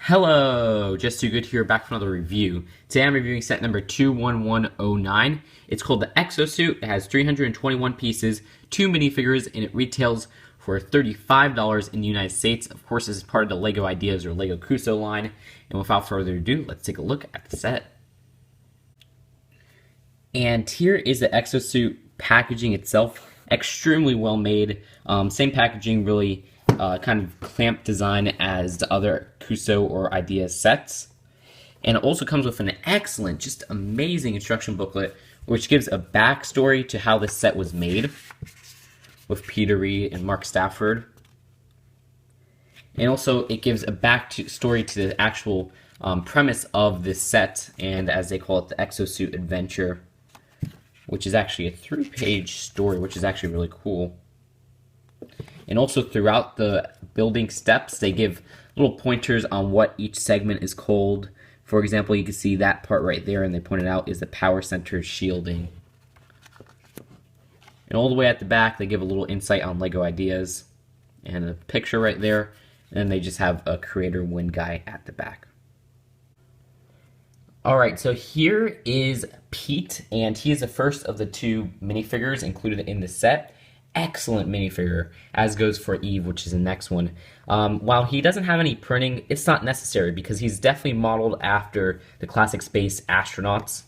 Hello, Just Too Good here, back for another review. Today I'm reviewing set number 21109. It's called the Exo Suit. It has 321 pieces, 2 minifigures, and it retails for $35 in the United States. Of course, this is part of the LEGO Ideas or LEGO Cuso line. And without further ado, let's take a look at the set. And here is the Exo Suit packaging itself. Extremely well made. Same packaging, really kind of clamped design as the other Cuso or Ideas sets. And it also comes with an excellent, just amazing instruction booklet, which gives a backstory to how this set was made with Peter Reed and Mark Stafford. And also it gives a backstory to the actual premise of this set, and as they call it, the Exo Suit Adventure, which is actually a 3-page story, which is actually really cool. And also throughout the building steps, they give little pointers on what each segment is called. For example, you can see that part right there, and they pointed out is the power center shielding. And all the way at the back, they give a little insight on LEGO Ideas and a picture right there. And then they just have a creator win guy at the back. Alright, so here is Pete, and he is the first of the 2 minifigures included in the set. Excellent minifigure, as goes for Eve, which is the next one. While he doesn't have any printing, it's not necessary because he's definitely modeled after the classic space astronauts.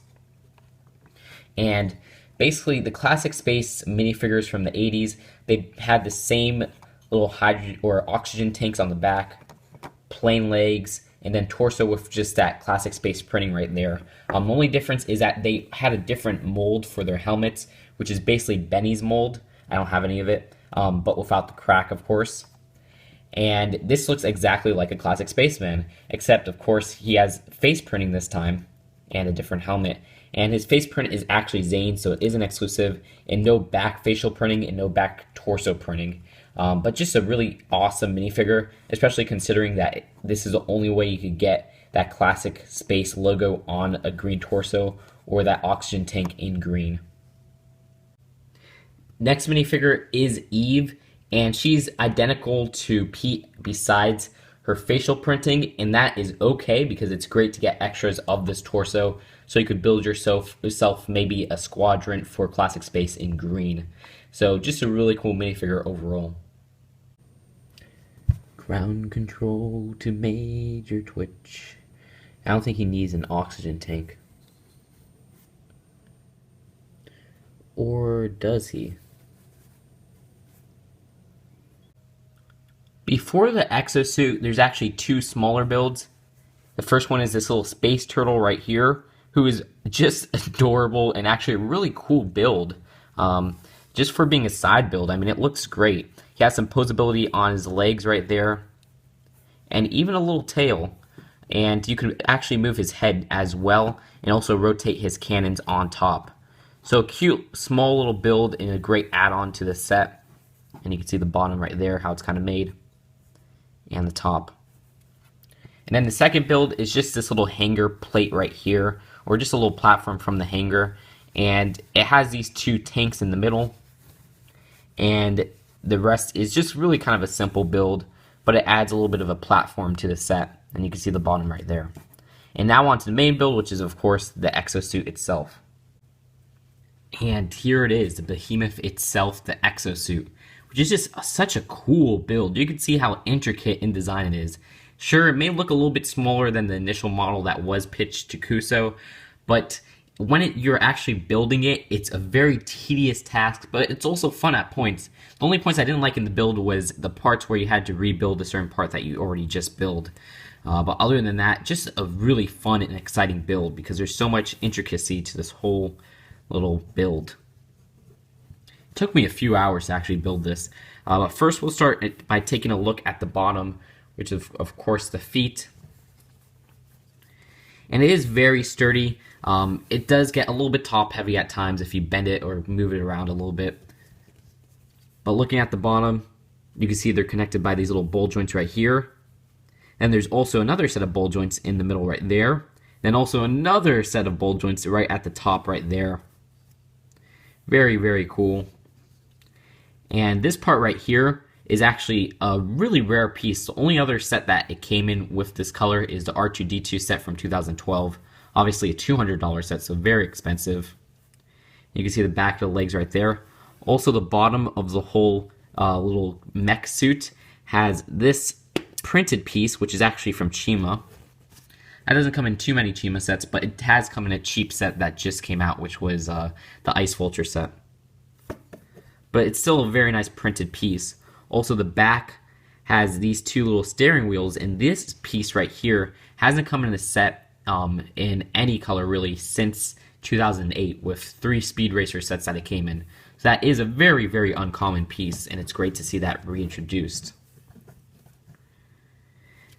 And basically, the classic space minifigures from the 80s, they had the same little hydrogen or oxygen tanks on the back, plain legs, and then torso with just that classic space printing right there. The only difference is that they had a different mold for their helmets, which is basically Benny's mold. I don't have any of it, but without the crack, of course. And this looks exactly like a classic spaceman, except, of course, he has face printing this time and a different helmet. And his face print is actually Zane, so it is an exclusive, and no back facial printing and no back torso printing. But just a really awesome minifigure, especially considering that this is the only way you could get that classic space logo on a green torso or that oxygen tank in green. Next minifigure is Eve, and she's identical to Pete besides her facial printing, and that is okay because it's great to get extras of this torso, so you could build yourself maybe a squadron for classic space in green. So just a really cool minifigure overall. Ground control to Major Twitch. I don't think he needs an oxygen tank. Or does he? Before the Exo Suit, there's actually 2 smaller builds. The first one is this little space turtle right here, who is just adorable and actually a really cool build. Just for being a side build, I mean, it looks great. He has some posability on his legs right there, and even a little tail. And you can actually move his head as well, and also rotate his cannons on top. So a cute, small little build and a great add-on to the set. And you can see the bottom right there, how it's kind of made, and the top. And then the second build is just this little hanger plate right here, or just a little platform from the hanger. And it has these 2 tanks in the middle, and the rest is just really kind of a simple build, but it adds a little bit of a platform to the set, and you can see the bottom right there. And now on to the main build, which is of course the Exo Suit itself. And here it is, the behemoth itself, the Exo Suit, which is just such a cool build. You can see how intricate in design it is. Sure, it may look a little bit smaller than the initial model that was pitched to Cuso, but when you're actually building it, it's a very tedious task, but it's also fun at points. The only points I didn't like in the build was the parts where you had to rebuild a certain part that you already just built. But other than that, just a really fun and exciting build because there's so much intricacy to this whole little build. It took me a few hours to actually build this. But first we'll start by taking a look at the bottom, which is of course the feet. And it is very sturdy. It does get a little bit top heavy at times if you bend it or move it around a little bit. But looking at the bottom, you can see they're connected by these little ball joints right here. And there's also another set of ball joints in the middle right there. Then also another set of ball joints right at the top right there. Very, very cool. And this part right here is actually a really rare piece. The only other set that it came in with this color is the R2-D2 set from 2012. Obviously a $200 set, so very expensive. You can see the back of the legs right there. Also, the bottom of the whole little mech suit has this printed piece, which is actually from Chima. That doesn't come in too many Chima sets, but it has come in a cheap set that just came out, which was the Ice Vulture set. But it's still a very nice printed piece. Also, the back has these two little steering wheels, and this piece right here hasn't come in a set in any color really since 2008, with 3 Speed Racer sets that it came in. So that is a very, very uncommon piece, and it's great to see that reintroduced.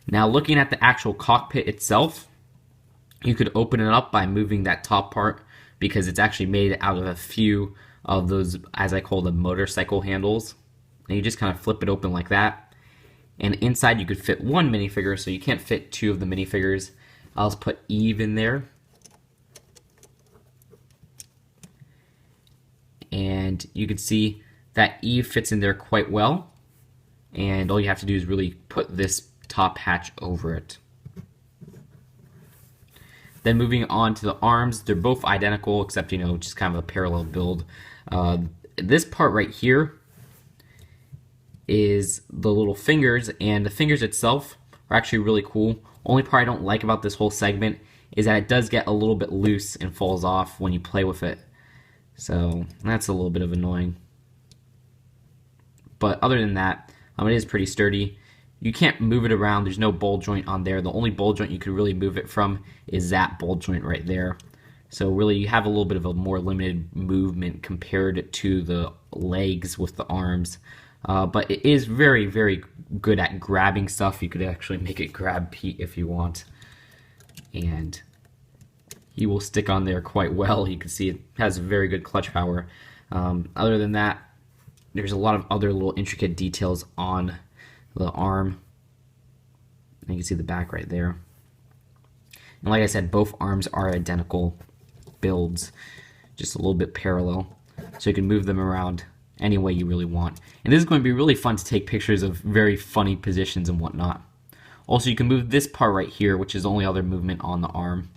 Now, looking at the actual cockpit itself, you could open it up by moving that top part, because it's actually made out of a few of those, as I call them, motorcycle handles. And you just kind of flip it open like that. And inside you could fit 1 minifigure, so you can't fit 2 of the minifigures. I'll just put Eve in there. And you can see that Eve fits in there quite well. And all you have to do is really put this top hatch over it. Then moving on to the arms, they're both identical, except, you know, just kind of a parallel build. This part right here is the little fingers, and the fingers itself are actually really cool. Only part I don't like about this whole segment is that it does get a little bit loose and falls off when you play with it. So that's a little bit of annoying. But other than that, it is pretty sturdy. You can't move it around. There's no ball joint on there. The only ball joint you could really move it from is that ball joint right there. So really you have a little bit of a more limited movement compared to the legs with the arms. But it is very, very good at grabbing stuff. You could actually make it grab Pete if you want. And he will stick on there quite well. You can see it has very good clutch power. Other than that, there's a lot of other little intricate details on the arm. And you can see the back right there. And like I said, both arms are identical builds, just a little bit parallel. So you can move them around any way you really want. And this is going to be really fun to take pictures of very funny positions and whatnot. Also, you can move this part right here, which is the only other movement on the arm,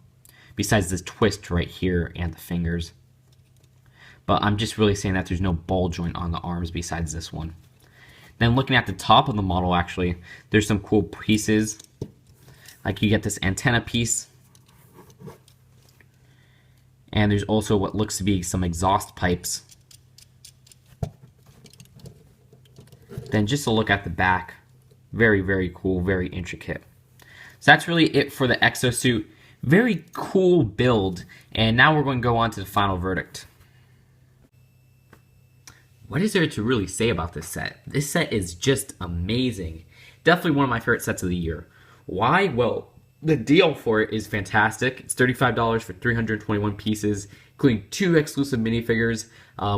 besides this twist right here and the fingers. But I'm just really saying that there's no ball joint on the arms besides this one. Then looking at the top of the model, actually, there's some cool pieces. Like you get this antenna piece. And there's also what looks to be some exhaust pipes. Then just a look at the back. Very, very cool, very intricate. So that's really it for the Exo Suit. Very cool build. And now we're going to go on to the final verdict. What is there to really say about this set? This set is just amazing. Definitely one of my favorite sets of the year. Why? Well, the deal for it is fantastic. It's $35 for 321 pieces, including 2 exclusive minifigures,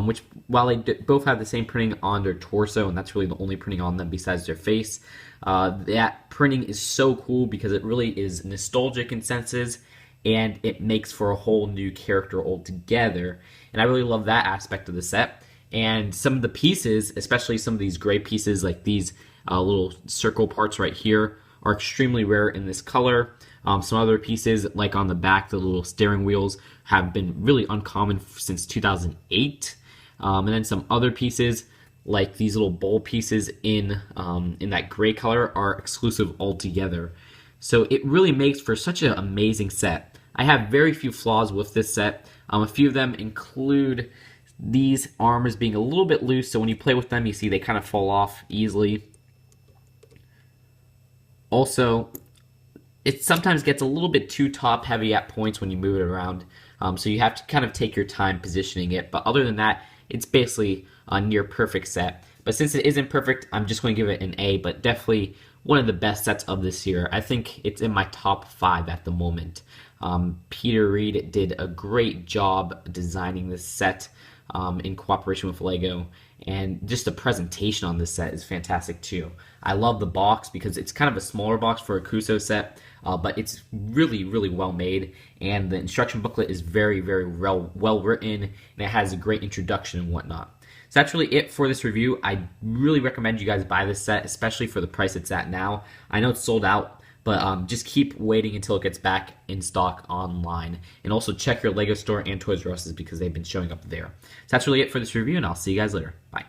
which, while they both have the same printing on their torso, and that's really the only printing on them besides their face, that printing is so cool because it really is nostalgic in senses, and it makes for a whole new character altogether. And I really love that aspect of the set. And some of the pieces, especially some of these gray pieces like these little circle parts right here, are extremely rare in this color. Some other pieces, like on the back, the little steering wheels, have been really uncommon since 2008. And then some other pieces, like these little bowl pieces in that gray color, are exclusive altogether. So it really makes for such an amazing set. I have very few flaws with this set. A few of them include these arms being a little bit loose, so when you play with them, you see they kind of fall off easily. Also, it sometimes gets a little bit too top heavy at points when you move it around, so you have to kind of take your time positioning it. But other than that, it's basically a near perfect set. But since it isn't perfect, I'm just going to give it an A, but definitely one of the best sets of this year. I think it's in my top 5 at the moment. Peter Reed did a great job designing this set in cooperation with LEGO, and just the presentation on this set is fantastic too. I love the box because it's kind of a smaller box for a Kuso set, but it's really, really well made, and the instruction booklet is very, very well written, and it has a great introduction and whatnot. So that's really it for this review. I really recommend you guys buy this set, especially for the price it's at now. I know it's sold out, but just keep waiting until it gets back in stock online. And also check your Lego store and Toys R Us because they've been showing up there. So that's really it for this review, and I'll see you guys later. Bye.